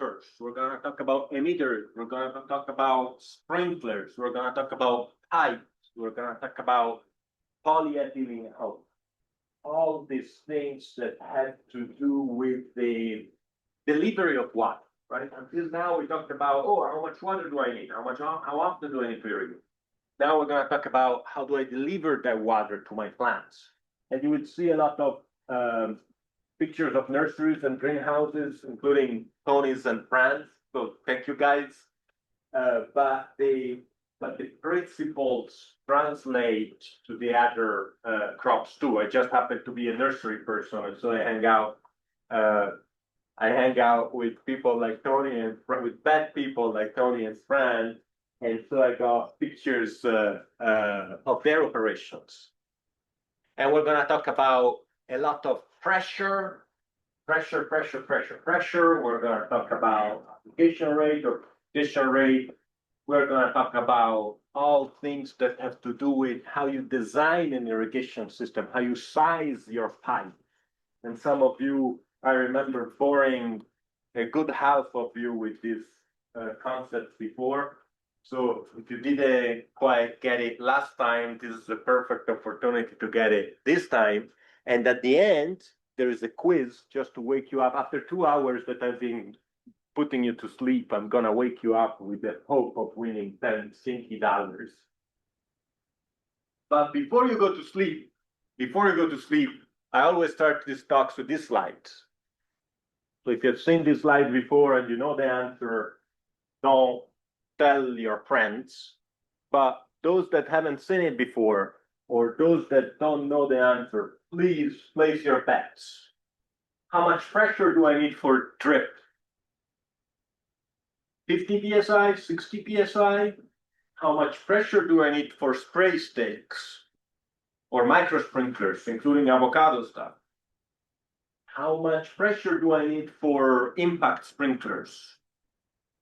filters, we're gonna talk about emitters, we're gonna talk about sprinklers, we're gonna talk about pipes, we're gonna talk about polyethylene hose. All these things that have to do with the delivery of water, right? Until now, we talked about, oh, how much water do I need? How often do I need to irrigate? Now we're gonna talk about how do I deliver that water to my plants. And you would see a lot of pictures of nurseries and greenhouses, including Tony's and Fran's. So thank you guys. But the principles translate to the other crops too. I just happen to be a nursery person, and so I hang out. I hang out with people like Tony and with bad people like Tony and Fran, and so I got pictures of their operations. And we're gonna talk about a lot of pressure. We're gonna talk about application rate or precipitation rate. We're gonna talk about all things that have to do with how you design an irrigation system, how you size your pipe. And some of you, I remember boring a good half of you with these concepts before. So if you didn't quite get it last time, this is a perfect opportunity to get it this time. And at the end, there is a quiz just to wake you up. After 2 hours that I've been putting you to sleep, I'm gonna wake you up with the hope of winning $10 stinky dollars. But before you go to sleep, I always start these talks with this slide. So if you've seen this slide before and you know the answer, don't tell your friends. But those that haven't seen it before, or those that don't know the answer, please place your bets. How much pressure do I need for drip? 50 psi, 60 psi? How much pressure do I need for spray sticks or micro sprinklers, including avocado stuff? How much pressure do I need for impact sprinklers,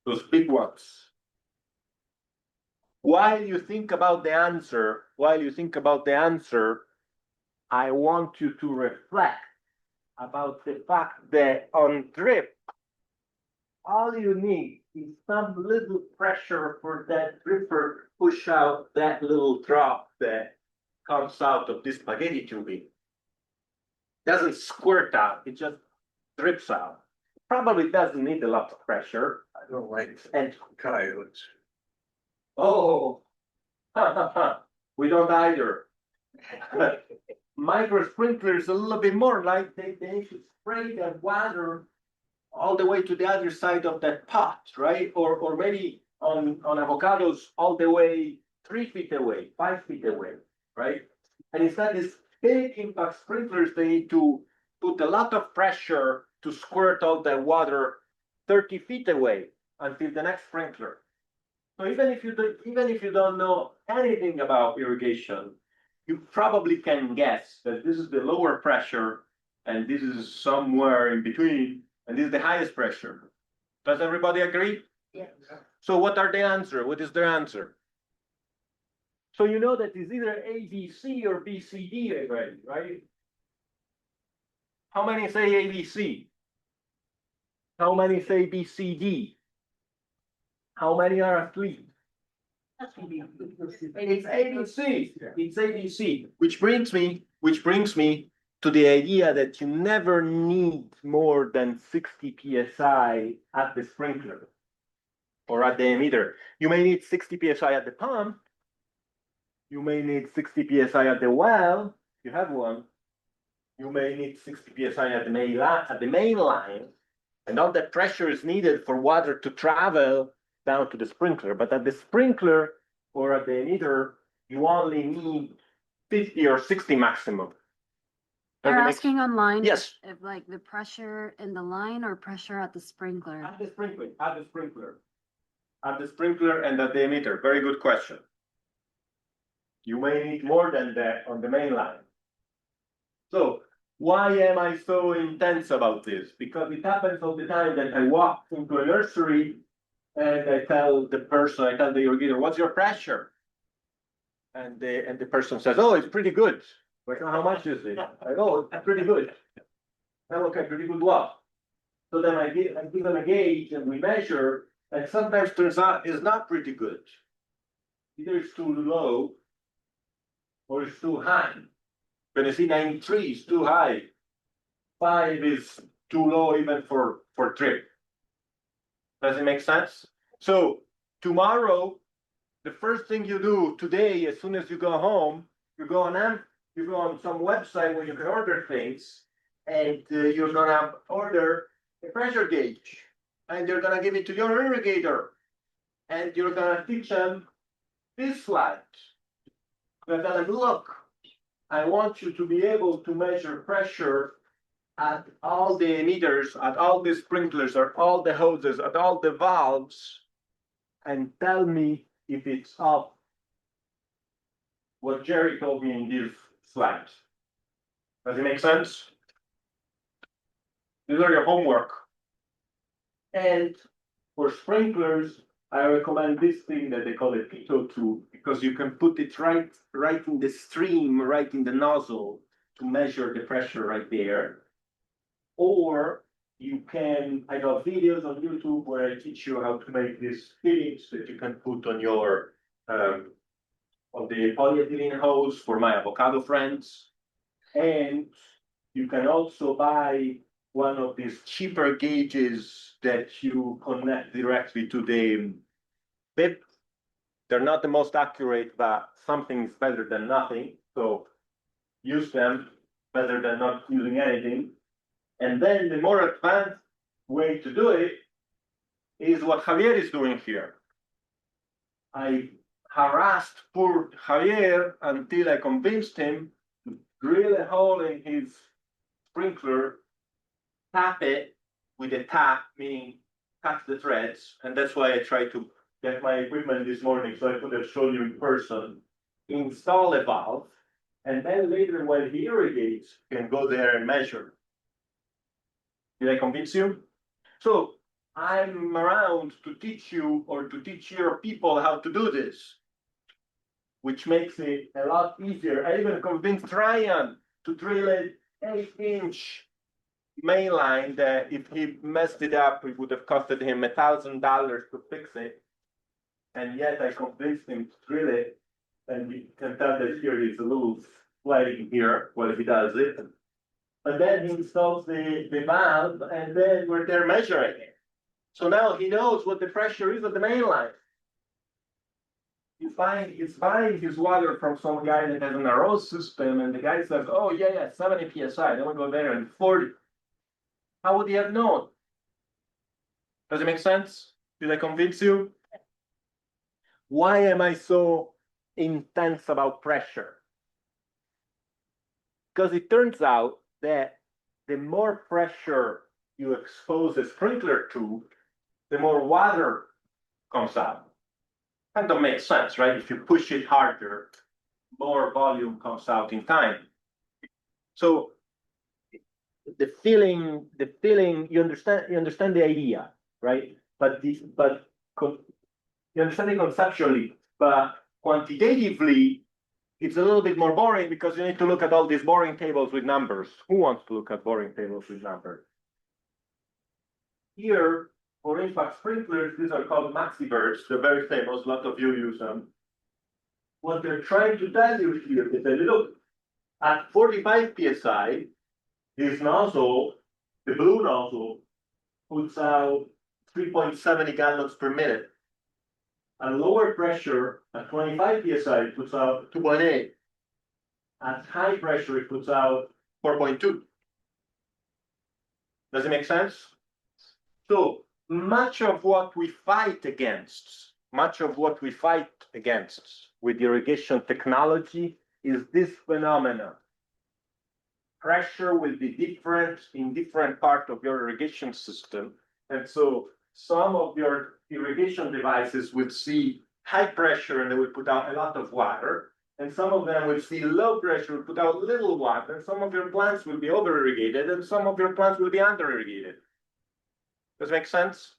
those big ones? While you think about the answer, I want you to reflect about the fact that on drip, all you need is some little pressure for that dripper to push out that little drop that comes out of this spaghetti tubing. Doesn't squirt out, it just drips out. Probably doesn't need a lot of pressure. I don't like And coyotes. oh, we don't either. Micro sprinklers a little bit more like they should spray that water all the way to the other side of that pot, right? Or maybe on avocados all the way 3 feet away, 5 feet away, right? And instead, these big impact sprinklers, they need to put a lot of pressure to squirt all the water 30 feet away until the next sprinkler. So even if you don't know anything about irrigation, you probably can guess that this is the lower pressure and this is somewhere in between, and this is the highest pressure. Does everybody agree? Yes. So what are the answer? What is their answer? So you know that it's either A, B, C or B, C, D already, right? How many say A, B, C? How many say B, C, D? How many are asleep? It's ABC. It's ABC, which brings me to the idea that you never need more than 60 psi at the sprinkler or at the emitter. You may need 60 psi at the pump. You may need 60 psi at the well, if you have one. You may need 60 psi at the main line, and all that pressure is needed for water to travel down to the sprinkler. But at the sprinkler or at the emitter, you only need 50 or 60 maximum. They're asking online. Yes. If like the pressure in the line or pressure at the sprinkler. At the sprinkler and at the emitter. Very good question. You may need more than that on the main line. So why am I so intense about this? Because it happens all the time that I walk into a nursery and I tell the irrigator, what's your pressure? And the person says, oh, it's pretty good. Like, how much is it? I go, oh, it's pretty good. I look at pretty good what? So then I give them a gauge and we measure, and sometimes turns out it's not pretty good. Either it's too low or it's too high. When you see 93 is too high, 5 is too low even for trip. Does it make sense? So tomorrow, the first thing you do today, as soon as you go home, you go on some website where you can order things, and you're gonna order a pressure gauge, and you're gonna give it to your irrigator, and you're gonna teach them this slide. You're gonna look. I want you to be able to measure pressure at all the emitters, at all the sprinklers, at all the hoses, at all the valves, and tell me if it's up what Gerry told me in this slide. Does it make sense? These are your homework. And for sprinklers, I recommend this thing that they call a pitot tube, because you can put it right in the stream, right in the nozzle, to measure the pressure right there. Or you can, I got videos on YouTube where I teach you how to make these fittings that you can put on your on the polyethylene hose for my avocado friends. And you can also buy one of these cheaper gauges that you connect directly to the bib. They're not the most accurate, but something is better than nothing. So use them, better than not using anything. And then the more advanced way to do it is what Javier is doing here. I harassed poor Javier until I convinced him to drill a hole in his sprinkler, tap it with a tap, meaning cut the threads. And that's why I tried to get my equipment this morning so I could have shown you in person. Install a valve, and then later when he irrigates, you can go there and measure. Did I convince you? So I'm around to teach you or to teach your people how to do this, which makes it a lot easier. I even convinced Ryan to drill an 8-inch main line that if he messed it up, it would have costed him $1,000 to fix it. And yet I convinced him to drill it. And you can tell that here is a little sliding here while he does it. And then he installs the valve, and then we're there measuring it. So now he knows what the pressure is at the main line. He's buying his water from some guy that has an RO system, and the guy says, oh, yeah, 70 psi. Then we go there and 40. How would he have known? Does it make sense? Did I convince you? Why am I so intense about pressure? Because it turns out that the more pressure you expose a sprinkler to, the more water comes out. And that makes sense, right? If you push it harder, more volume comes out in time. So the feeling, you understand the idea, right? But you understand it conceptually, but quantitatively, it's a little bit more boring because you need to look at all these boring tables with numbers. Who wants to look at boring tables with numbers? Here, for impact sprinklers, these are called maxi-birds. They're very famous. A lot of you use them. What they're trying to tell you here is that, look, at 45 psi, this nozzle, the blue nozzle, puts out 3.70 gallons per minute. At lower pressure, at 25 psi, it puts out 2.8. At high pressure, it puts out 4.2. Does it make sense? So much of what we fight against with irrigation technology is this phenomenon. Pressure will be different in different parts of your irrigation system. And so some of your irrigation devices will see high pressure and they will put out a lot of water. And some of them will see low pressure, will put out little water. And some of your plants will be over irrigated and some of your plants will be under irrigated. Does it make sense?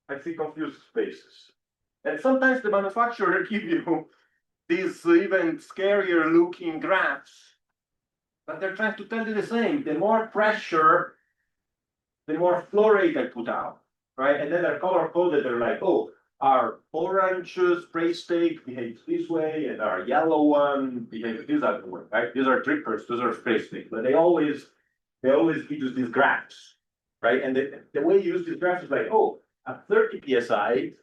I see confused faces. And sometimes the manufacturer give you these even scarier looking graphs, but they're trying to tell you the same. The more pressure the more flow rate I put out, right? And then they're color coded. They're like, oh, our orange spray stick behaves this way, and our yellow one behaves this other way, right? These are drippers, those are spray sticks, but they always give you these graphs, right? And the way you use these graphs is like, oh, at 30 psi,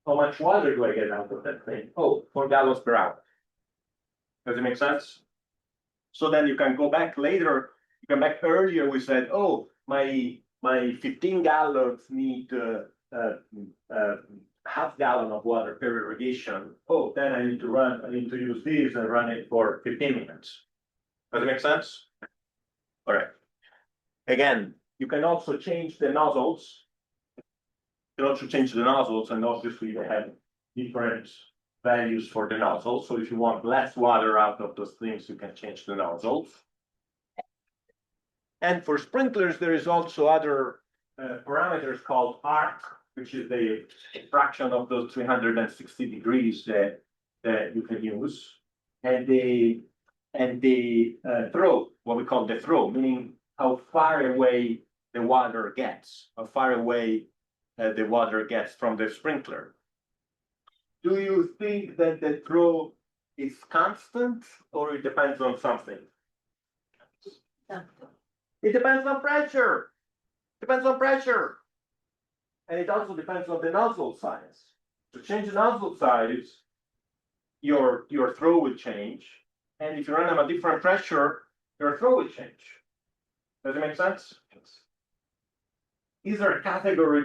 how much water do I get out of that thing? Oh, 4 gallons per hour. Does it make sense? So then you can go back later. You come back earlier. We said, oh, my 15 gallons need half gallon of water per irrigation. Oh, then I need to use this and run it for 15 minutes. Does it make sense? All right. Again, you can also change the nozzles. You can also change the nozzles, and obviously they have different values for the nozzle. So if you want less water out of those things, you can change the nozzles. And for sprinklers, there is also other parameters called arc, which is the fraction of those 360 degrees that you can use. And the throw, what we call the throw, meaning how far away the water gets, how far away the water gets from the sprinkler. Do you think that the throw is constant, or it depends on something? It depends on pressure. Depends on pressure. And it also depends on the nozzle size. To change the nozzle size, your throw will change. And if you run them at different pressure, your throw will change. Does it make sense? These are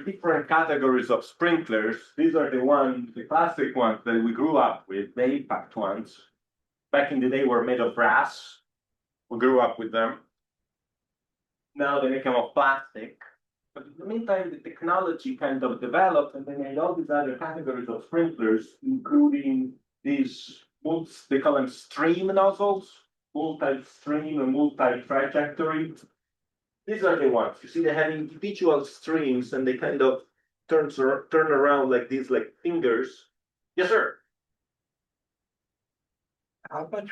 different categories of sprinklers. These are the classic ones that we grew up with, the impact ones. Back in the day, were made of brass. We grew up with them. Now they make them of plastic. But in the meantime, the technology kind of developed, and they made all these other categories of sprinklers, including these, they call them stream nozzles, multi-stream and multi-trajectory. These are the ones. You see, they have individual streams, and they kind of turn around like these, like fingers. Yes, sir. How much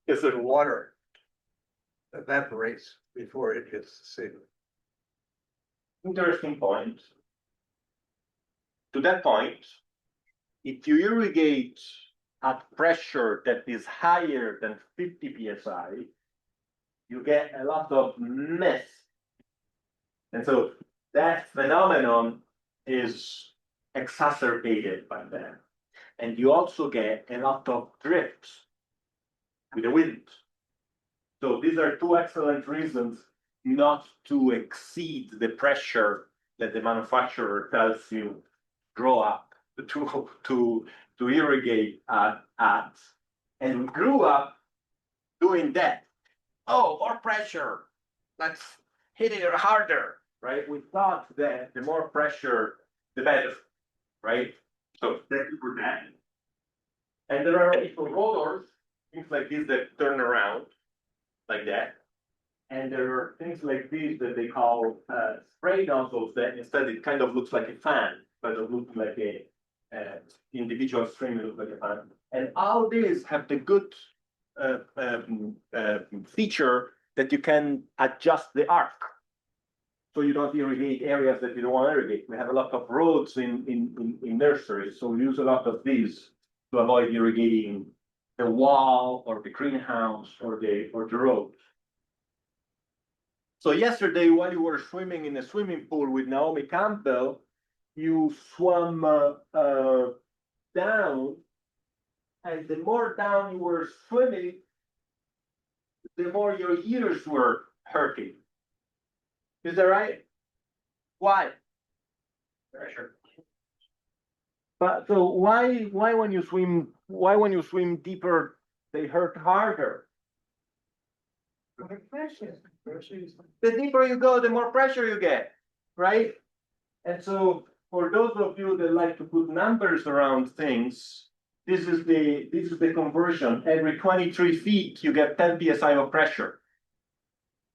Yes, sir. water evaporates before it hits the sea? Interesting point. To that point, if you irrigate at pressure that is higher than 50 psi, you get a lot of mist. And so that phenomenon is exacerbated by that. And you also get a lot of drifts with the wind. So these are two excellent reasons not to exceed the pressure that the manufacturer tells you grow up to irrigate at. And we grew up doing that. Oh, more pressure. Let's hit it harder, right? We thought that the more pressure, the better, right? So thank you for that. And there are also rollers, things like this that turn around like that. And there are things like these that they call spray nozzles that instead it kind of looks like a fan, but it looks like a individual stream, it looks like a fan. And all these have the good feature that you can adjust the arc. So you don't irrigate areas that you don't want to irrigate. We have a lot of roads in nurseries, so we use a lot of these to avoid irrigating the wall or the greenhouse or the road. So yesterday, while you were swimming in a swimming pool with Naomi Campbell, you swam down, and the more down you were swimming, the more your ears were hurting. Is that right? Why? Pressure. But so why when you swim deeper they hurt harder? The deeper you go, the more pressure you get, right? And so for those of you that like to put numbers around things, this is the conversion. Every 23 feet you get 10 psi of pressure,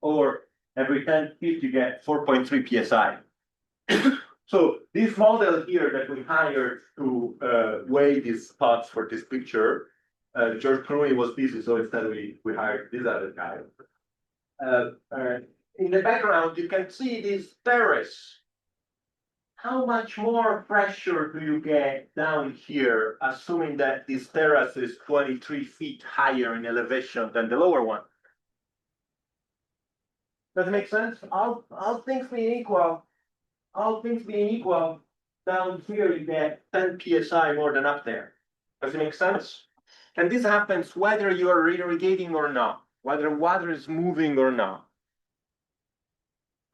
or every 10 feet you get 4.3 psi. So this model here that we hired to weigh these spots for this picture, George Clooney was busy, so instead we hired this other guy. in the background, you can see this terrace. How much more pressure do you get down here, assuming that this terrace is 23 feet higher in elevation than the lower one? Does it make sense? All things being equal, down here you get 10 psi more than up there. Does it make sense? And this happens whether you are irrigating or not, whether water is moving or not.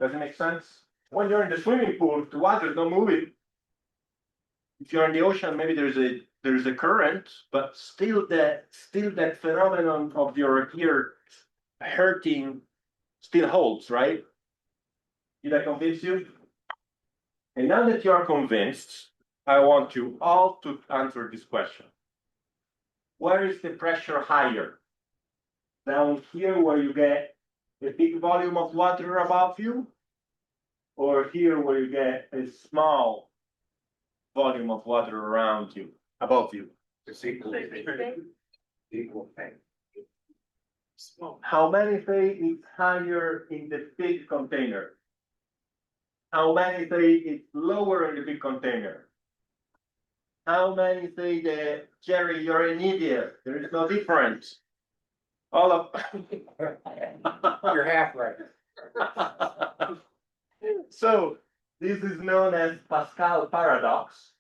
Does it make sense? When you're in the swimming pool, the water is not moving. If you're in the ocean, maybe there's a current, but still that phenomenon of your ear hurting still holds, right? Did I convince you? And now that you are convinced, I want you all to answer this question. Where is the pressure higher? Down here where you get a big volume of water above you? Or here where you get a small volume of water around you, above you? It's equal. Equal thing. How many say it's higher in the big container? How many say it's lower in the big container? How many say that, Gerry, you're an idiot? There is no difference. All of You're half right. So this is known as Pascal paradox.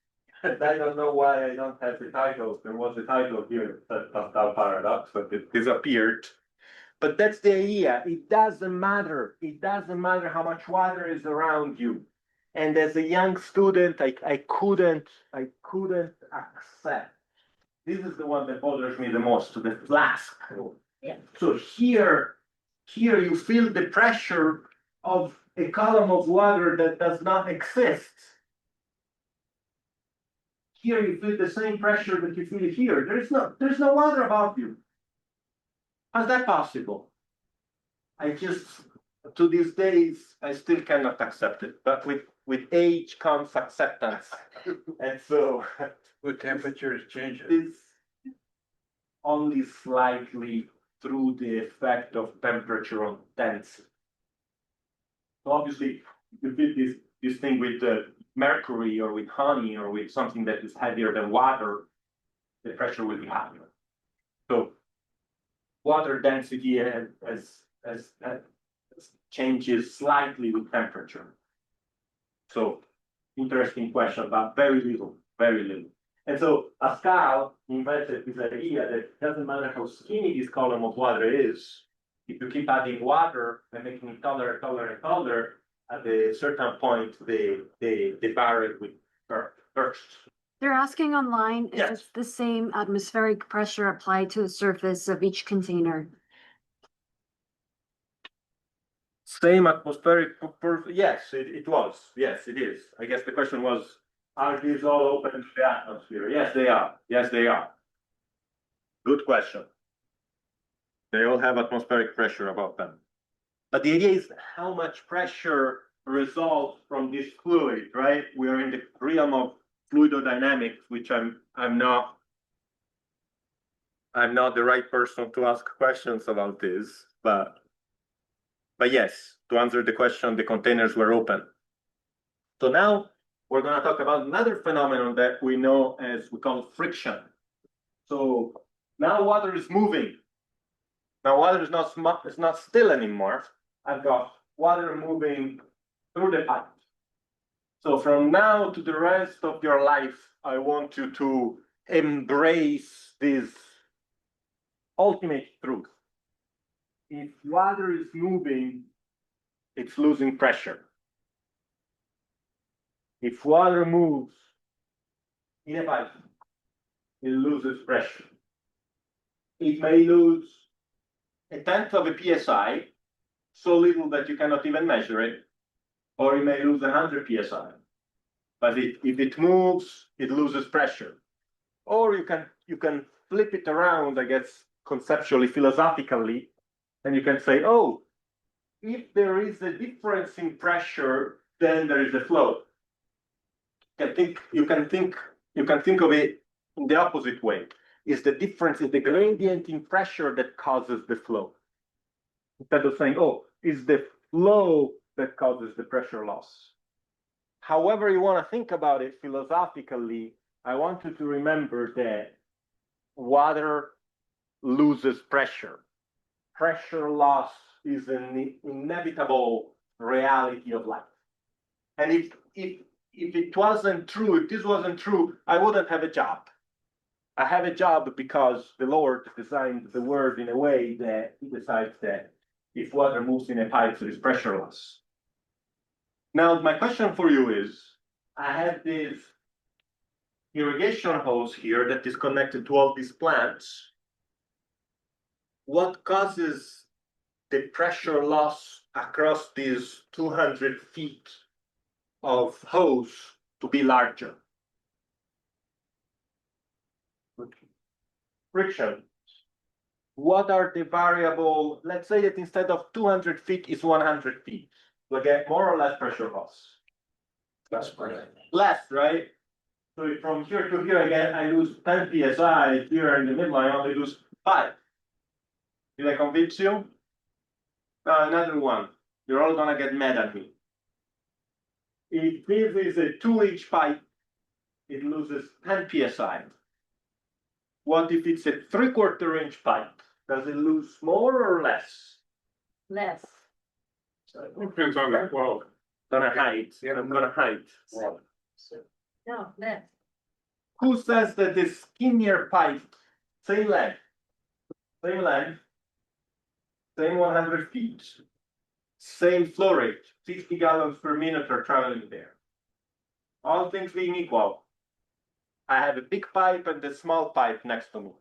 And I don't know why I don't have the title. There was a title here, Pascal paradox, but it disappeared. But that's the idea. It doesn't matter. It doesn't matter how much water is around you. And as a young student, I couldn't accept. This is the one that bothers me the most, the flask. Yeah. So here you feel the pressure of a column of water that does not exist. Here you feel the same pressure that you feel here. There's no water above you. How's that possible? To these days, I still cannot accept it. But with age comes acceptance. And so With temperatures changing. this only slightly through the effect of temperature on density. So obviously, you feel this thing with mercury or with honey or with something that is heavier than water, the pressure will be higher. So water density has changes slightly with temperature. So interesting question, but very little. And so Pascal invented this idea that it doesn't matter how skinny this column of water is, if you keep adding water and making it taller, at a certain point, the barrel will burst. They're asking online if Yes. it's the same atmospheric pressure applied to the surface of each container. Same atmospheric, yes, it was. Yes, it is. I guess the question was, are these all open to the atmosphere? Yes, they are. Yes, they are. Good question. They all have atmospheric pressure above them. But the idea is how much pressure results from this fluid, right? We are in the realm of fluidodynamics, which I'm not the right person to ask questions about this, but yes, to answer the question, the containers were open. So now we're going to talk about another phenomenon that we know as we call friction. So now water is moving. Now water is not still anymore. I've got water moving through the pipe. So from now to the rest of your life, I want you to embrace this ultimate truth. If water is moving, it's losing pressure. If water moves in a pipe, it loses pressure. It may lose a tenth of a psi, so little that you cannot even measure it, or it may lose 100 psi. But if it moves, it loses pressure. Or you can flip it around, I guess, conceptually, philosophically, and you can say, oh, if there is a difference in pressure, then there is a flow. You can think of it in the opposite way. Is the difference in the gradient in pressure that causes the flow? Instead of saying, oh, is the flow that causes the pressure loss. However you want to think about it philosophically, I want you to remember that water loses pressure. Pressure loss is an inevitable reality of life. And if it wasn't true, if this wasn't true, I wouldn't have a job. I have a job because the Lord designed the world in a way that he decides that if water moves in a pipe, there is pressure loss. Now, my question for you is, I have this irrigation hose here that is connected to all these plants. What causes the pressure loss across these 200 feet of hose to be larger? Friction. What are the variable? Let's say that instead of 200 feet is 100 feet. We get more or less pressure loss. Less, right? So if from here to here again, I lose 10 psi. Here in the middle, I only lose 5. Did I convince you? Another one. You're all gonna get mad at me. If this is a 2-inch pipe, it loses 10 psi. What if it's a 3/4 inch pipe? Does it lose more or less? Less. Depends on the quality. Gonna hide. I'm gonna hide. No, less. Who says that the skinnier pipe, same length, same 100 feet, same flow rate, 60 gallons per minute are traveling there? All things being equal, I have a big pipe and a small pipe next to me.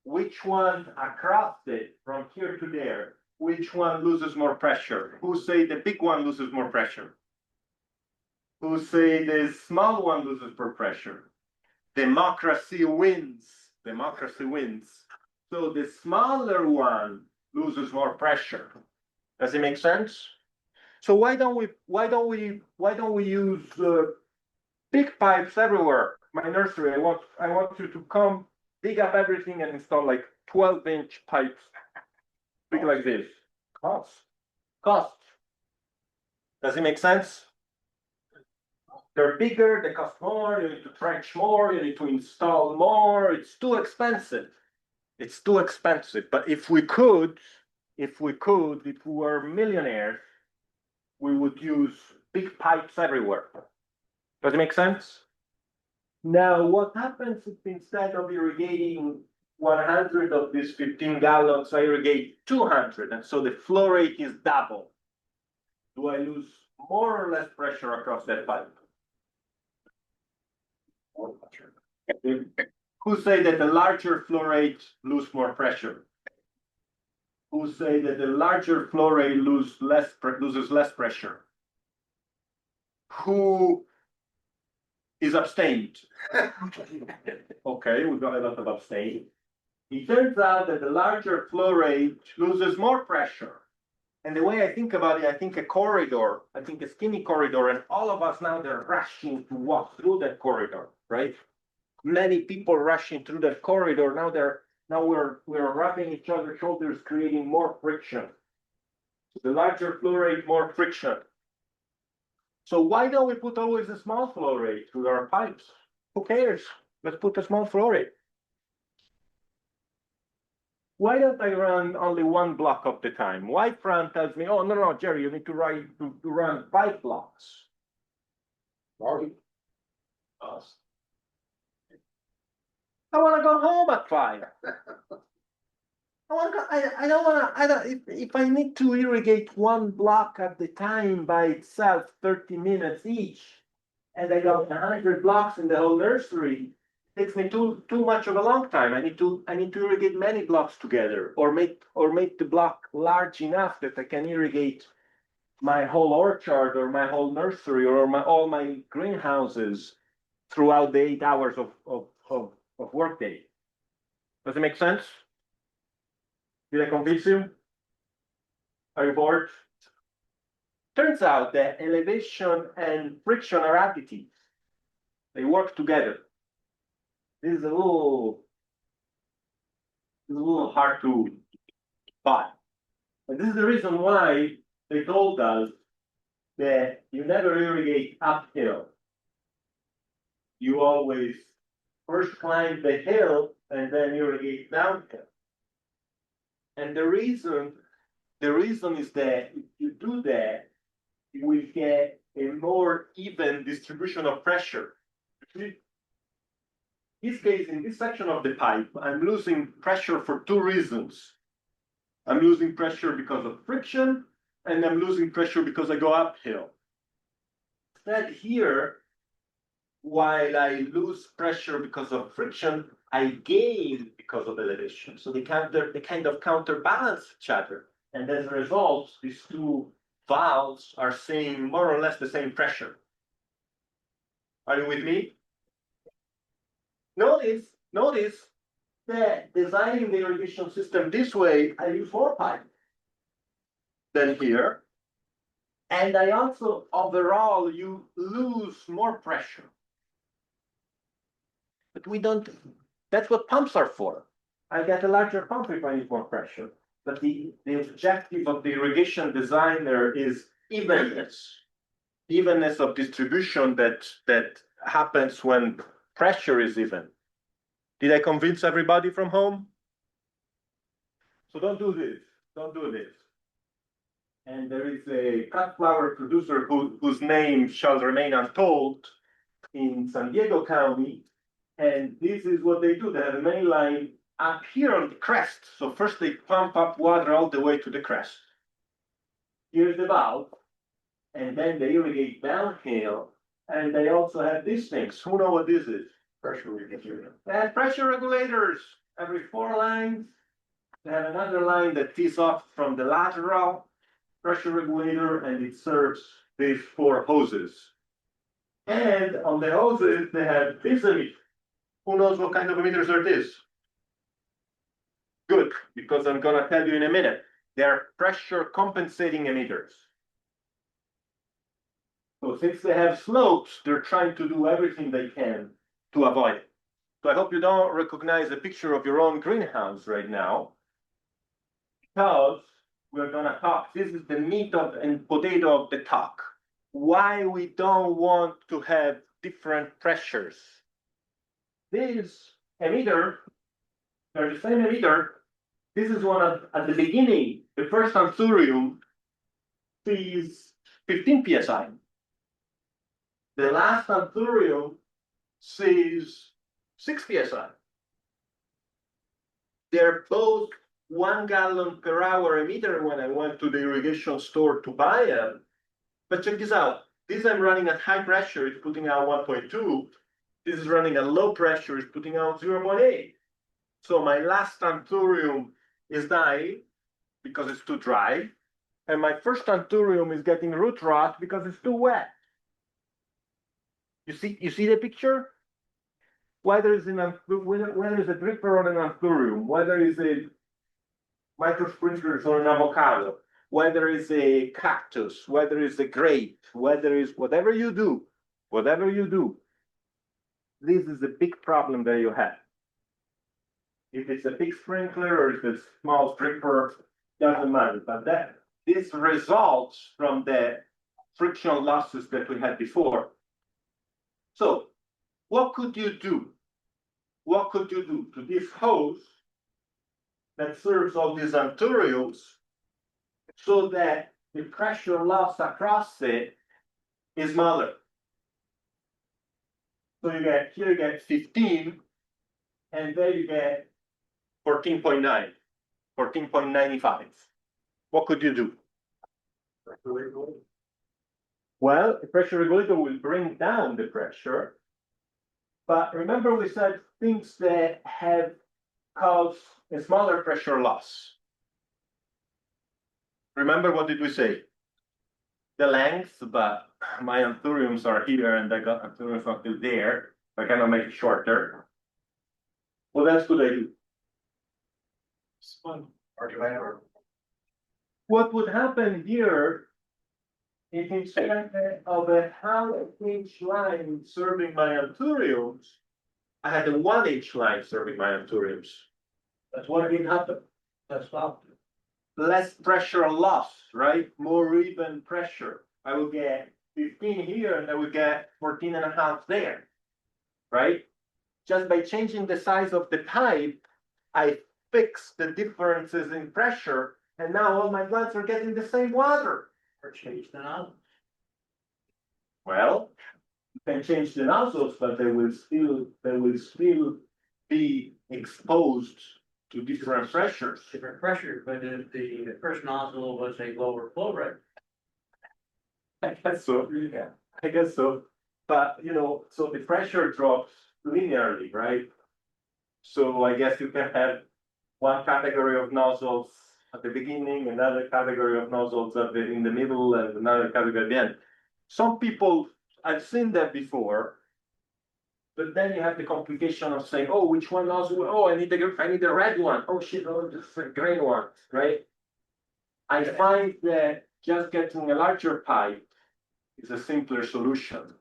Which one across it from here to there, which one loses more pressure? Who say the big one loses more pressure? Who say the small one loses more pressure? Democracy wins. Democracy wins. So the smaller one loses more pressure. Does it make sense? So why don't we use big pipes everywhere? My nursery, I want you to come dig up everything and install like 12-inch pipes, big like this. Cost. Does it make sense? They're bigger, they cost more, you need to trench more, you need to install more, it's too expensive. It's too expensive. But if we were millionaires, we would use big pipes everywhere. Does it make sense? Now, what happens if instead of irrigating 100 of these 15 gallons, I irrigate 200, and so the flow rate is double? Do I lose more or less pressure across that pipe? Who say that the larger flow rate lose more pressure? Who say that the larger flow rate loses less pressure? Who is abstained? Okay, we've got a lot of abstain. It turns out that the larger flow rate loses more pressure. And the way I think about it, I think a skinny corridor, and all of us now they're rushing to walk through that corridor, right? Many people rushing through that corridor. Now we're rubbing each other's shoulders, creating more friction. The larger flow rate, more friction. So why don't we put always a small flow rate through our pipes? Who cares? Let's put a small flow rate. Why don't I run only one block of the time? Why Fran tells me, oh, no, Gerry, you need to run 5 blocks. Sorry. I want to go home at 5. I don't want to, if I need to irrigate 1 block at the time by itself, 30 minutes each, and I got 100 blocks in the whole nursery, it takes me too much of a long time. I need to irrigate many blocks together, or make the block large enough that I can irrigate my whole orchard or my whole nursery or all my greenhouses throughout the 8 hours of workday. Does it make sense? Did I convince you? Are you bored? Turns out that elevation and friction are additives. They work together. This is a little hard to buy. But this is the reason why they told us that you never irrigate uphill. You always first climb the hill and then irrigate downhill. And the reason is that if you do that, you will get a more even distribution of pressure. In this case, in this section of the pipe, I'm losing pressure for two reasons. I'm losing pressure because of friction, and I'm losing pressure because I go uphill. Instead here, while I lose pressure because of friction, I gain because of elevation. So they kind of counterbalance each other. And as a result, these two valves are seeing more or less the same pressure. Are you with me? Notice that designing the irrigation system this way, I use more pipe than here. And I also, overall, you lose more pressure. But we don't, that's what pumps are for. I get a larger pump if I need more pressure. But the objective of the irrigation designer is evenness. Evenness of distribution that happens when pressure is even. Did I convince everybody from home? So don't do this. Don't do this. And there is a cut flower producer whose name shall remain untold in San Diego County. And this is what they do. They have a main line up here on the crest. So first they pump up water all the way to the crest. Here's the valve. And then they irrigate downhill. And they also have these things. Who know what this is? Pressure regulator. They have pressure regulators. Every 4 lines, they have another line that tees off from the lateral pressure regulator, and it serves these 4 hoses. And on the hoses, they have this emitter. Who knows what kind of emitters are these? Good, because I'm gonna tell you in a minute. They're pressure compensating emitters. So since they have slopes, they're trying to do everything they can to avoid it. So I hope you don't recognize a picture of your own greenhouse right now, because we're gonna talk, this is the meat of and potato of the talk. Why we don't want to have different pressures. This emitter, they're the same emitter. This is one at the beginning, the first anthurium sees 15 psi. The last anthurium sees 6 psi. They're both 1 gallon per hour emitter when I went to the irrigation store to buy them. But check this out. This I'm running at high pressure, it's putting out 1.2. This is running at low pressure, it's putting out 0.8. So my last anthurium is dying because it's too dry. And my first anthurium is getting root rot because it's too wet. You see the picture? Whether it's a dripper or an anthurium, whether it's a micro sprinklers or an avocado, whether it's a cactus, whether it's a grape, whether it's whatever you do, this is a big problem that you have. If it's a big sprinkler or if it's a small dripper, doesn't matter. But this results from the friction losses that we had before. So what could you do? What could you do to this hose that serves all these anthuriums so that the pressure loss across it is smaller? So here you get 15, and there you get 14.9, 14.95. What could you do? Well, the pressure regulator will bring down the pressure. But remember we said things that have caused a smaller pressure loss. Remember what did we say? The length, but my anthuriums are here and I got anthuriums until there. I cannot make it shorter. What else could I do? What would happen here if instead of a half-inch line serving my anthuriums, I had a 1-inch line serving my anthuriums? That's what did happen. That stopped it. less pressure loss, right? More even pressure. I will get 15 here and I will get 14 and a half there, right? Just by changing the size of the pipe, I fix the differences in pressure, and now all my plants are getting the same water. Or change the nozzle. Well, you can change the nozzles, but they will still be exposed to different pressures. Different pressure, but if the first nozzle was a lower flow rate. I guess so, yeah, I guess so. But, you know, so the pressure drops linearly, right? So I guess you can have one category of nozzles at the beginning, another category of nozzles in the middle, and another category at the end. Some people, I've seen that before, but then you have the complication of saying, oh, which one nozzle? Oh, I need the red one. Oh shit, oh, just the green one, right? I find that just getting a larger pipe is a simpler solution.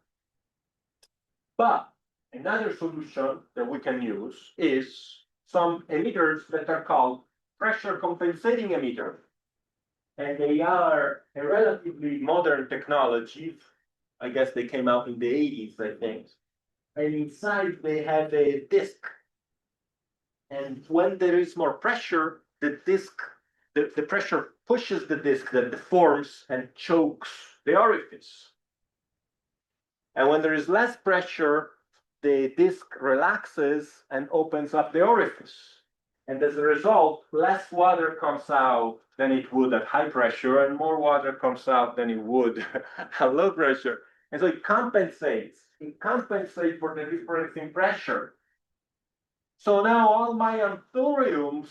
But another solution that we can use is some emitters that are called pressure compensating emitters. And they are a relatively modern technology. I guess they came out in the 80s, I think. And inside they have a disc. And when there is more pressure, the disc, the pressure pushes the disc that deforms and chokes the orifice. And when there is less pressure, the disc relaxes and opens up the orifice. And as a result, less water comes out than it would at high pressure, and more water comes out than it would at low pressure. And so it compensates. It compensates for the difference in pressure. So now all my anthuriums,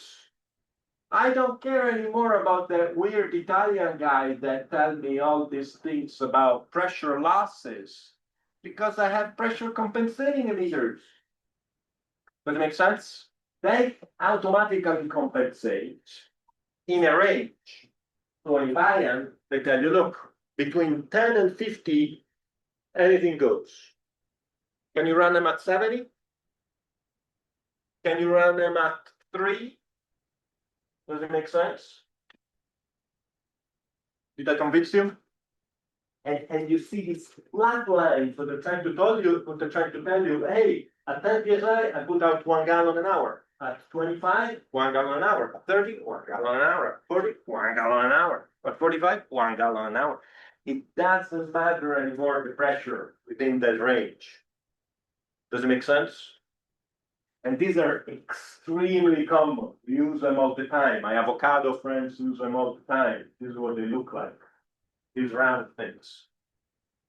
I don't care anymore about that weird Italian guy that tells me all these things about pressure losses, because I have pressure compensating emitters. Does it make sense? They automatically compensate in a range. So in Bayern, they tell you, look, between 10 and 50, anything goes. Can you run them at 70? Can you run them at 3? Does it make sense? Did I convince you? And you see this flat line, so they're trying to tell you, hey, at 10 psi, I put out 1 gallon an hour. At 25, 1 gallon an hour. At 30, 1 gallon an hour. At 40, 1 gallon an hour. At 45, 1 gallon an hour. It doesn't matter anymore the pressure within that range. Does it make sense? And these are extremely common. We use them all the time. My avocado friends use them all the time. This is what they look like. These round things.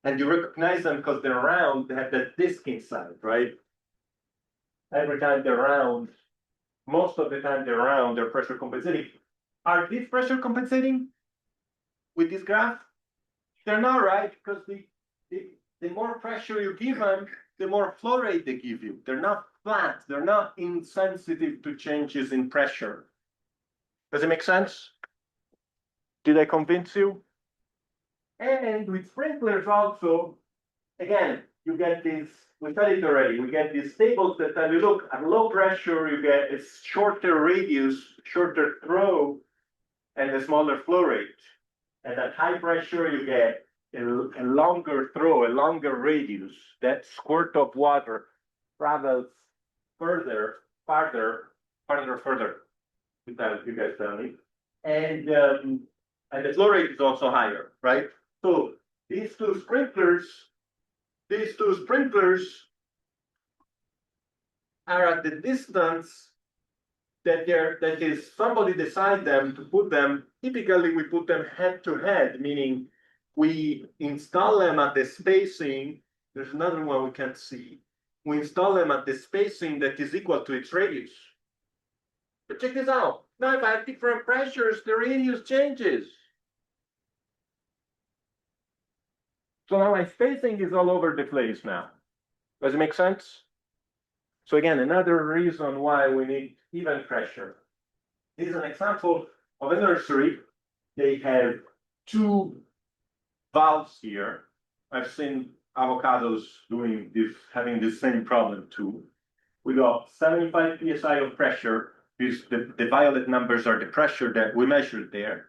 And you recognize them because they're round, they have that disc inside, right? Every time they're round, most of the time they're round, they're pressure compensating. Are these pressure compensating with this graph? They're not, right? Because the more pressure you give them, the more flow rate they give you. They're not flat, they're not insensitive to changes in pressure. Does it make sense? Did I convince you? And with sprinklers also, again, you get this, we said it already, we get these tables that tell you, look, at low pressure, you get a shorter radius, shorter throw, and a smaller flow rate. And at high pressure, you get a longer throw, a longer radius. That squirt of water travels farther. You guys tell me. And the flow rate is also higher, right? So these two sprinklers are at the distance that is somebody decide them to put them. Typically, we put them head to head, meaning we install them at the spacing. There's another one we can't see. We install them at the spacing that is equal to its radius. But check this out. Now, if I have different pressures, the radius changes. So now my spacing is all over the place now. Does it make sense? So again, another reason why we need even pressure. This is an example of a nursery. They have 2 valves here. I've seen avocados doing this, having the same problem too. We got 75 psi of pressure The violet numbers are the pressure that we measured there.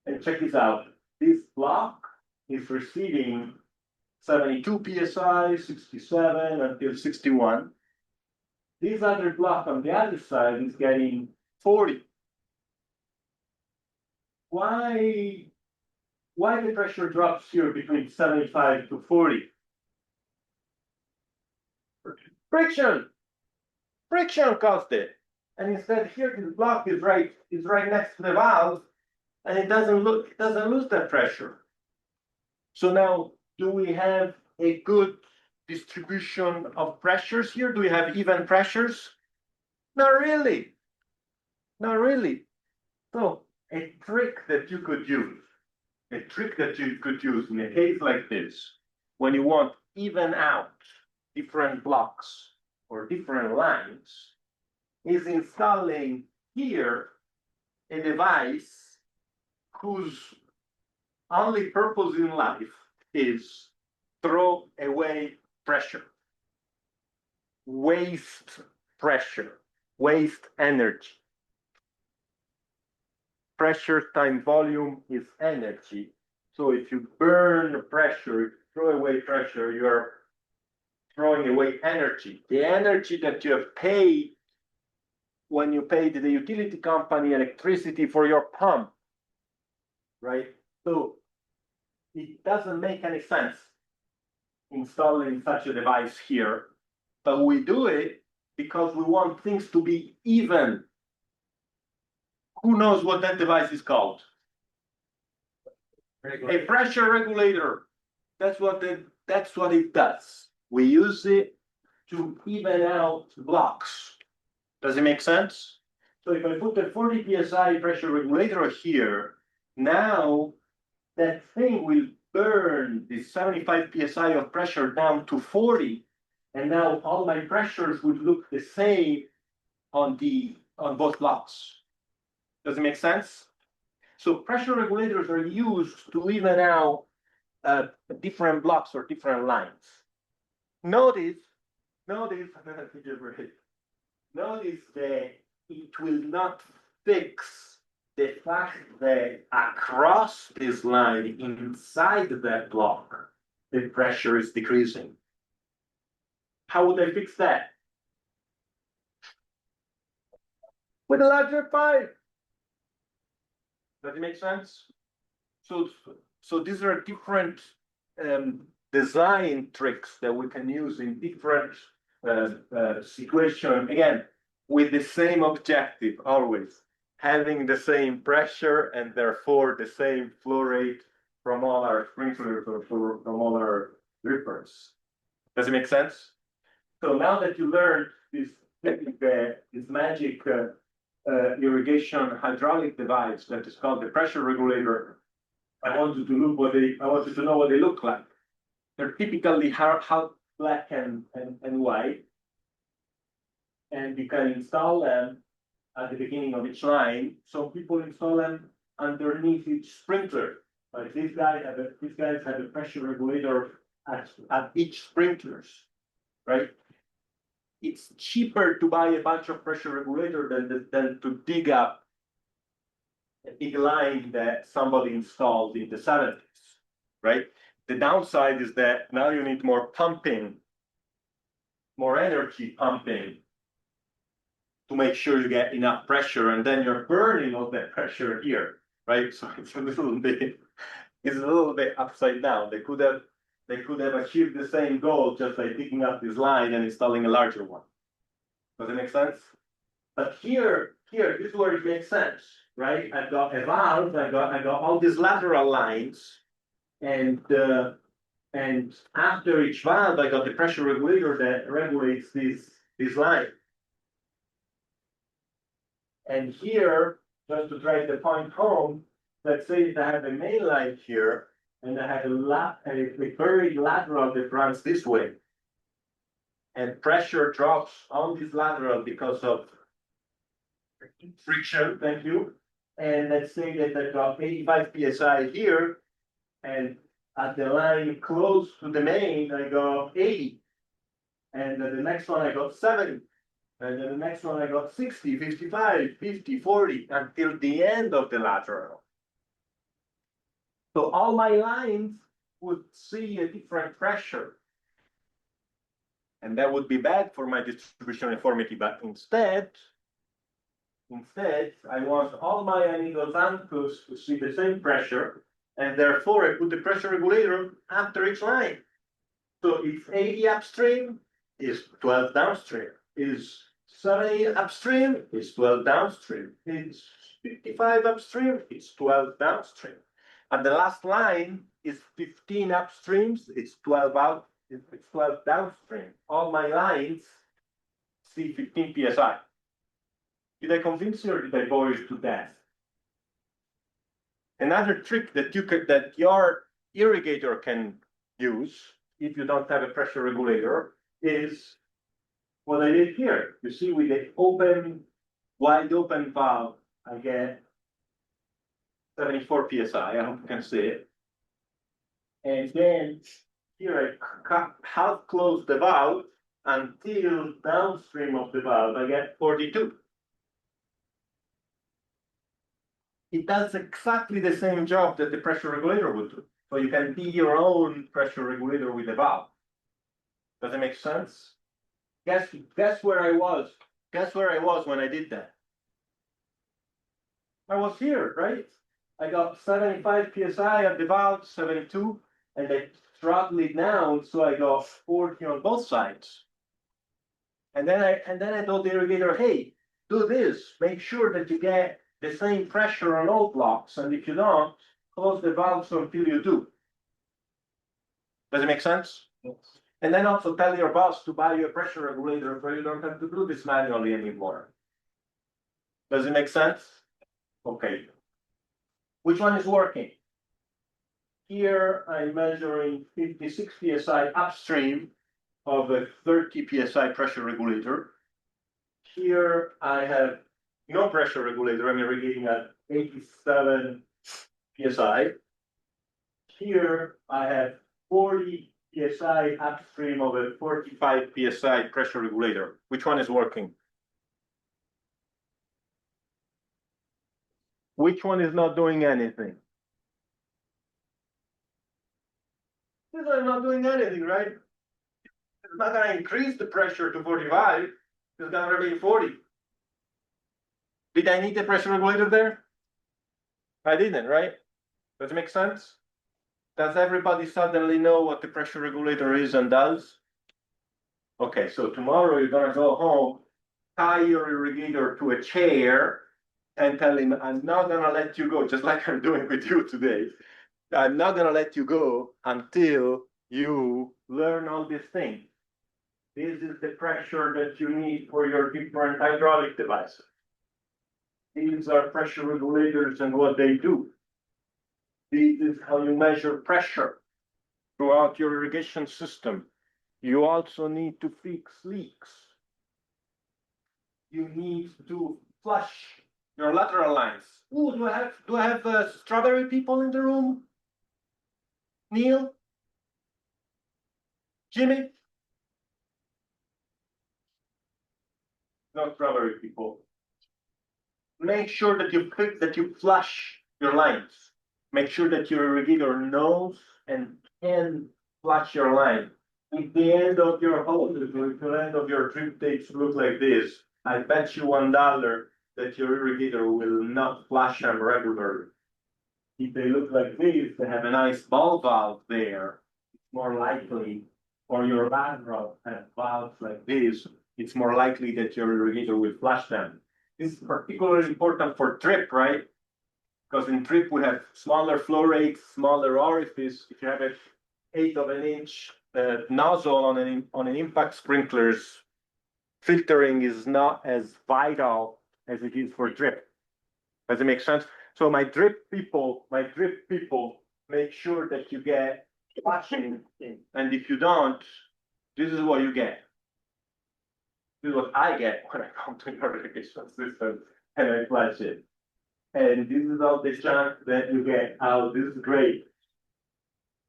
And check this out. This block is receiving 72 psi, 67 until 61. This other block on the other side is getting 40. Why the pressure drops here between 75 to 40? Friction. Friction caused it. And instead here this block is right next to the valve, and it doesn't lose that pressure. So now, do we have a good distribution of pressures here? Do we have even pressures? Not really. Not really. So a trick that you could use in a case like this, when you want even out different blocks or different lines, is installing here a device whose only purpose in life is throw away pressure, waste pressure, waste energy. Pressure times volume is energy. So if you burn pressure, throw away pressure, you're throwing away energy. The energy that you have paid when you paid the utility company electricity for your pump, right? So it doesn't make any sense installing such a device here, but we do it because we want things to be even. Who knows what that device is called? A pressure regulator. That's what it does. We use it to even out blocks. Does it make sense? So if I put a 40 psi pressure regulator here, now that thing will burn the 75 psi of pressure down to 40, and now all my pressures would look the same on both blocks. Does it make sense? So pressure regulators are used to even out different blocks or different lines. Notice that it will not fix the fact that across this line inside that block, the pressure is decreasing. How would I fix that? With a larger pipe. Does it make sense? So these are different design tricks that we can use in different situations. Again, with the same objective always, having the same pressure and therefore the same flow rate from all our sprinklers or from all our drippers. Does it make sense? So now that you learned this magic irrigation hydraulic device that is called the pressure regulator, I want you to know what they look like. They're typically half black and white, and you can install them at the beginning of each line. Some people install them underneath each sprinkler. Like these guys have a pressure regulator at each sprinklers, right? It's cheaper to buy a bunch of pressure regulator than to dig up a big line that somebody installed in the 70s, right? The downside is that now you need more pumping, more energy pumping to make sure you get enough pressure, and then you're burning all that pressure here, right? So it's a little bit upside down. They could have achieved the same goal just by picking up this line and installing a larger one. Does it make sense? But here, this is where it makes sense, right? I've got a valve, I got all these lateral lines, and after each valve, I got the pressure regulator that regulates this line. And here, just to drive the point home, let's say that I have a main line here, and I have a buried lateral that runs this way. And pressure drops on this lateral because of friction, thank you. And let's say that I got 85 psi here, and at the line close to the main, I got 80. And at the next one, I got 70. And then the next one I got 60, 55, 50, 40 until the end of the lateral. So all my lines would see a different pressure. And that would be bad for my distribution uniformity, but instead, I want all my angle anchors to see the same pressure, and therefore I put the pressure regulator after each line. So if 80 upstream is 12 downstream, is 70 upstream is 12 downstream, is 55 upstream is 12 downstream. And the last line is 15 upstreams, it's 12 out, it's 12 downstream. All my lines see 15 psi. Did I convince you or did I bore you to death? Another trick that your irrigator can use if you don't have a pressure regulator is what I did here. You see, with the wide open valve, I get 74 psi. I hope you can see it. And then here I half close the valve until downstream of the valve, I get 42. It does exactly the same job that the pressure regulator would do. So you can be your own pressure regulator with the valve. Does it make sense? Guess where I was? Guess where I was when I did that? I was here, right? I got 75 psi at the valve, 72, and I throttled it down, so I got 40 on both sides. And then I told the irrigator, hey, do this. Make sure that you get the same pressure on all blocks, and if you don't, close the valves until you do. Does it make sense? Yes. And then also tell your boss to buy you a pressure regulator so you don't have to do this manually anymore. Does it make sense? Okay. Which one is working? Here I'm measuring 56 psi upstream of a 30 psi pressure regulator. Here I have no pressure regulator, I'm irrigating at 87 psi. Here I have 40 psi upstream of a 45 psi pressure regulator. Which one is working? Which one is not doing anything? This one is not doing anything, right? It's not going to increase the pressure to 45, it's going to remain 40. Did I need the pressure regulator there? I didn't, right? Does it make sense? Does everybody suddenly know what the pressure regulator is and does? Okay, so tomorrow you're gonna go home, tie your irrigator to a chair and tell him, I'm not gonna let you go, just like I'm doing with you today. I'm not gonna let you go until you learn all these things. This is the pressure that you need for your different hydraulic devices. These are pressure regulators and what they do. This is how you measure pressure throughout your irrigation system. You also need to fix leaks. You need to flush your lateral lines. Ooh, do I have strawberry people in the room? Neil? Jimmy? No strawberry people. Make sure that you flush your lines. Make sure that your irrigator knows and can flush your line. If the end of your hose, if the end of your drip tapes look like this, I bet you $1 that your irrigator will not flush them regularly. If they look like this, they have a nice ball valve there, it's more likely, or your lateral has valves like this, it's more likely that your irrigator will flush them. This is particularly important for drip, right? Because in drip we have smaller flow rates, smaller orifice. If you have an 1/8 of an inch nozzle on an impact sprinkler's, filtering is not as vital as it is for drip. Does it make sense? So my drip people make sure that you get flushing, and if you don't, this is what you get. This is what I get when I come to your irrigation system and I flush it. And this is all the junk that you get out. This is great.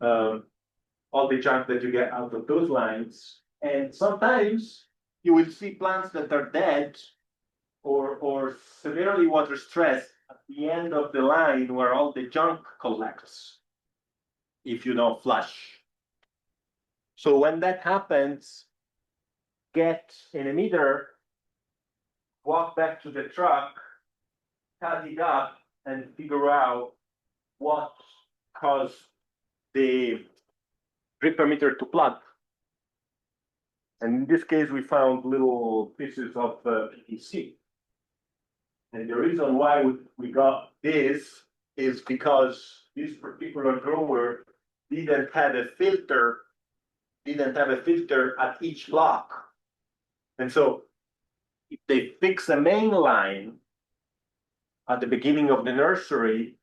All the junk that you get out of those lines. And sometimes you will see plants that are dead or severely water stressed at the end of the line where all the junk collects if you don't flush. So when that happens, get an emitter, walk back to the truck, cut it up, and figure out what caused the drip emitter to plug. And in this case, we found little pieces of PVC. And the reason why we got this is because this particular grower didn't have a filter at each block. And so if they fix a main line at the beginning of the nursery,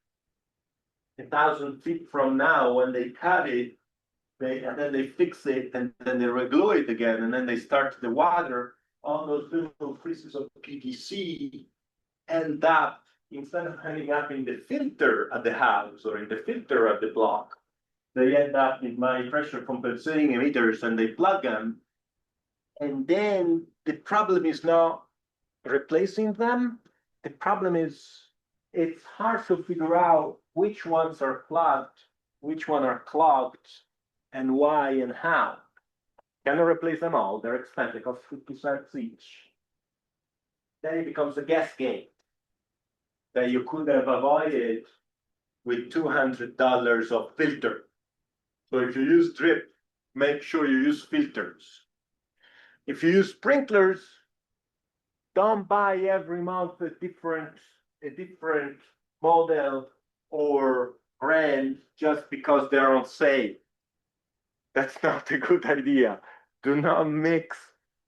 1,000 feet from now, when they cut it, and then they fix it, and then they reglue it again, and then they start the water, all those little pieces of PVC end up, instead of ending up in the filter at the house or in the filter at the block, they end up in my pressure compensating emitters and they plug them. And then the problem is not replacing them. The problem is it's hard to figure out which ones are plugged, which one are clogged, and why and how. Cannot replace them all. They're expensive, they cost 50 cents each. Then it becomes a guess game that you could have avoided with $200 of filter. So if you use drip, make sure you use filters. If you use sprinklers, don't buy every month a different model or brand just because they're on sale. That's not a good idea. Do not mix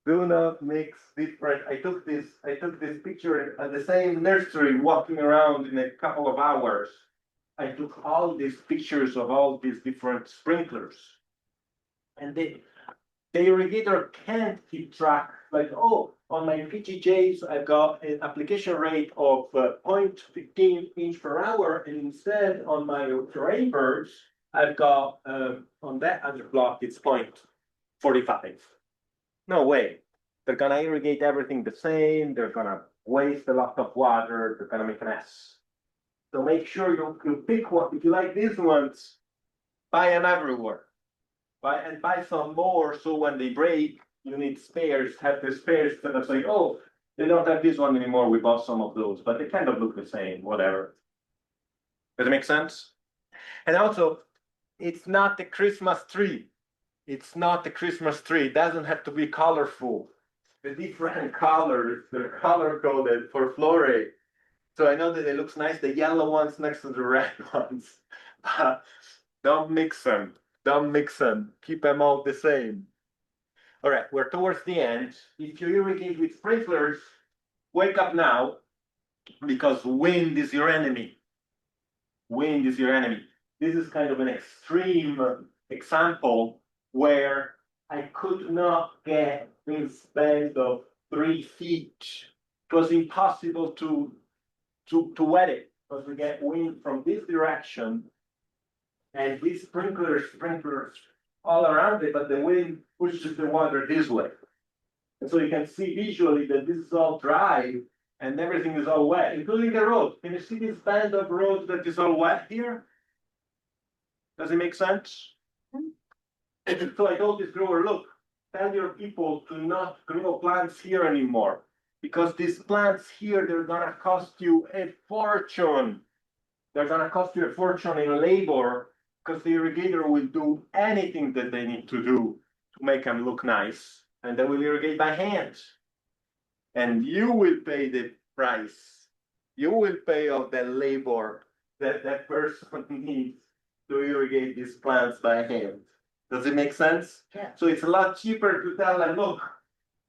different. I took this picture at the same nursery walking around in a couple of hours. I took all these pictures of all these different sprinklers. And the irrigator can't keep track, like, oh, on my PGJs, I've got an application rate of 0.15 inch per hour, and instead on my drapers, I've got, on that other block, it's 0.45. No way. They're gonna irrigate everything the same, they're gonna waste a lot of water, they're gonna make an mess. So make sure you pick one. If you like these ones, buy them everywhere. Buy some more, so when they break, you need spares, have the spares instead of saying, oh, they don't have this one anymore, we bought some of those, but they kind of look the same, whatever. Does it make sense? And also, it's not the Christmas tree. It's not the Christmas tree. It doesn't have to be colorful. The different colors, they're color coded for florate. So I know that it looks nice, the yellow ones next to the red ones. But don't mix them. Don't mix them. Keep them all the same. All right, we're towards the end. If you irrigate with sprinklers, wake up now, because wind is your enemy. Wind is your enemy. This is kind of an extreme example where I could not get this bend of 3 feet. It was impossible to wet it, because we get wind from this direction, and these sprinklers all around it, but the wind pushes the water this way. And so you can see visually that this is all dry and everything is all wet, including the road. Can you see this band of road that is all wet here? Does it make sense? So I told this grower, look, tell your people to not grow plants here anymore, because these plants here, they're gonna cost you a fortune. They're gonna cost you a fortune in labor, because the irrigator will do anything that they need to do to make them look nice, and they will irrigate by hand. And you will pay the price. You will pay off the labor that that person needs to irrigate these plants by hand. Does it make sense? Yeah. So it's a lot cheaper to tell them, look,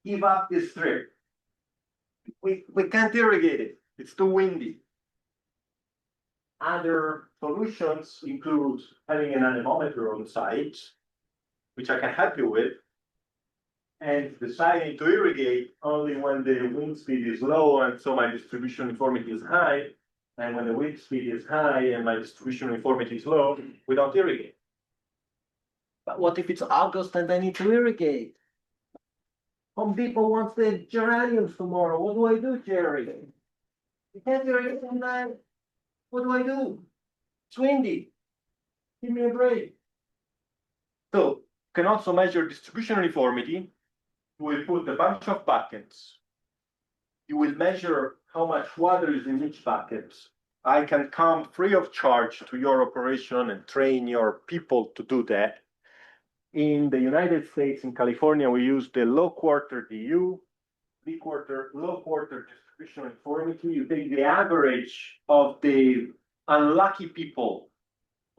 give up this strip. We can't irrigate it. It's too windy. Other solutions include having an anemometer on site, which I can help you with, and deciding to irrigate only when the wind speed is low and so my distribution uniformity is high. And when the wind speed is high and my distribution uniformity is low, we don't irrigate. But what if it's August and I need to irrigate? Home Depot wants the geraniums tomorrow. What do I do, Jerry? You can't irrigate them now. What do I do? It's windy. Give me a break. So, can also measure distribution uniformity. You will put a bunch of buckets. You will measure how much water is in each bucket. I can come free of charge to your operation and train your people to do that. In the United States, in California, we use the low quarter DU, low quarter distribution uniformity. You take the average of the unlucky people,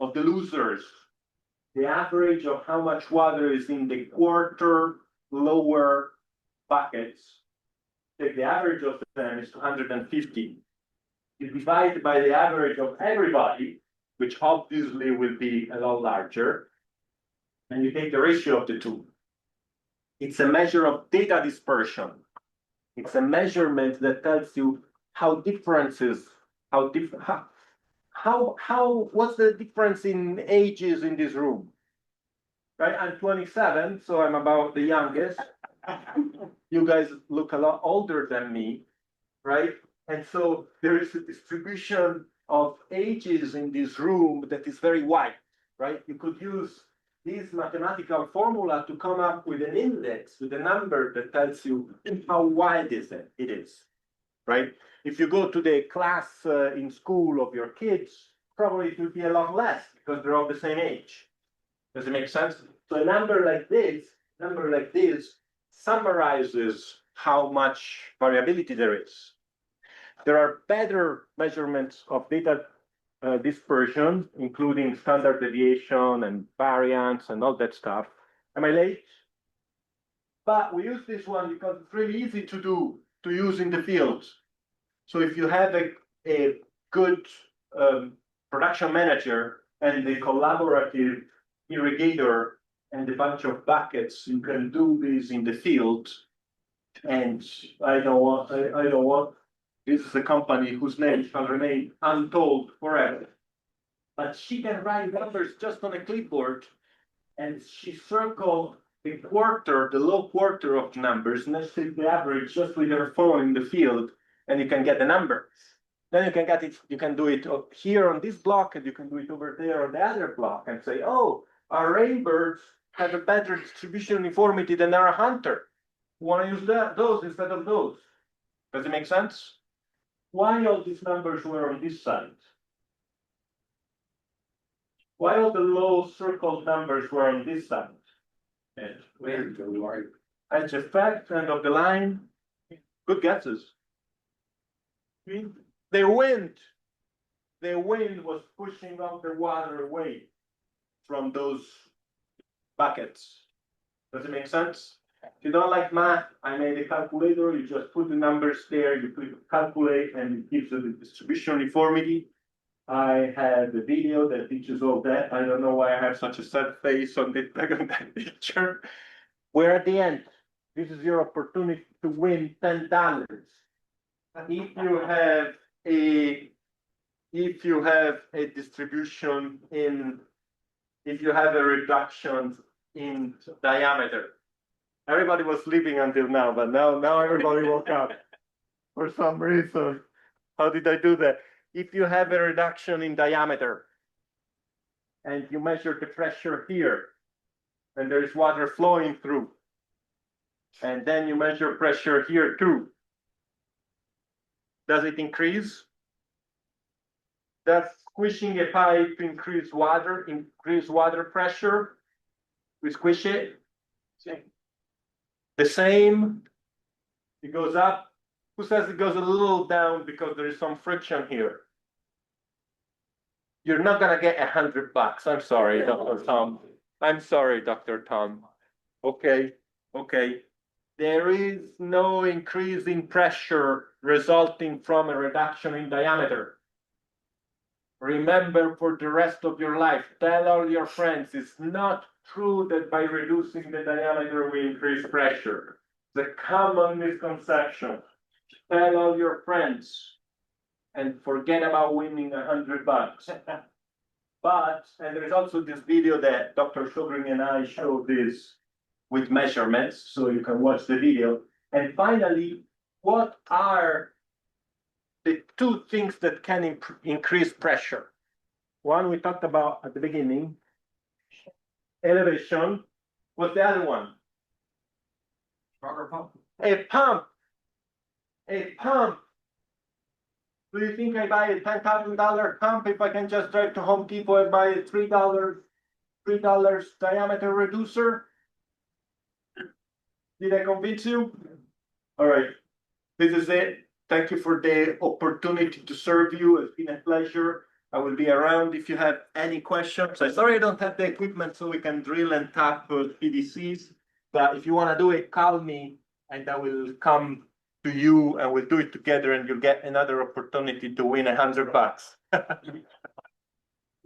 of the losers, the average of how much water is in the quarter lower buckets. Take the average of them is 250. You divide by the average of everybody, which obviously will be a lot larger, and you take the ratio of the two. It's a measure of data dispersion. It's a measurement that tells you how differences, what's the difference in ages in this room? Right, I'm 27, so I'm about the youngest. You guys look a lot older than me, right? And so there is a distribution of ages in this room that is very wide, right? You could use this mathematical formula to come up with an index, with a number that tells you how wide is it is, right? If you go to the class in school of your kids, probably it will be a lot less because they're all the same age. Does it make sense? So a number like this summarizes how much variability there is. There are better measurements of data dispersion, including standard deviation and variance and all that stuff. Am I late? But we use this one because it's really easy to use in the field. So if you have a good production manager and a collaborative irrigator and a bunch of buckets, you can do this in the field. And I don't want, this is a company whose name shall remain untold forever. But she can write numbers just on a clipboard, and she circled the quarter, the low quarter of numbers, and then she takes the average just with her phone in the field, and you can get the number. Then you can get it, you can do it here on this block, and you can do it over there on the other block, and say, oh, our rainbirds have a better distribution uniformity than our hunter. We want to use those instead of those. Does it make sense? Why all these numbers were on this side? Why all the low circled numbers were on this side? Edge effect, end of the line. Good guesses. The wind was pushing all the water away from those buckets. Does it make sense? If you don't like math, I made a calculator. You just put the numbers there, you click calculate, and it gives you the distribution uniformity. I have a video that teaches all that. I don't know why I have such a sad face on the back of that picture. We're at the end. This is your opportunity to win $10. If you have a distribution if you have a reduction in diameter. Everybody was sleeping until now, but now everybody woke up for some reason. How did I do that? If you have a reduction in diameter and you measure the pressure here, and there is water flowing through, and then you measure pressure here too, does it increase? Does squishing a pipe increase water pressure? We squish it. The same, it goes up. Who says it goes a little down because there is some friction here? You're not gonna get $100. I'm sorry, Dr. Tom. I'm sorry, Dr. Tom. Okay. There is no increase in pressure resulting from a reduction in diameter. Remember for the rest of your life, tell all your friends, it's not true that by reducing the diameter we increase pressure. It's a common misconception. Tell all your friends and forget about winning $100. But, and there's also this video that Dr. Shogring and I showed this with measurements, so you can watch the video. And finally, what are the two things that can increase pressure? One we talked about at the beginning, elevation. What's the other one? Water pump. A pump. A pump. Do you think I buy a $10,000 pump if I can just drive to Home Depot and buy a $3 diameter reducer? Did I convince you? All right. This is it. Thank you for the opportunity to serve you. It's been a pleasure. I will be around if you have any questions. I'm sorry I don't have the equipment so we can drill and tap PDCs. But if you want to do it, call me and I will come to you and we'll do it together and you'll get another opportunity to win $100.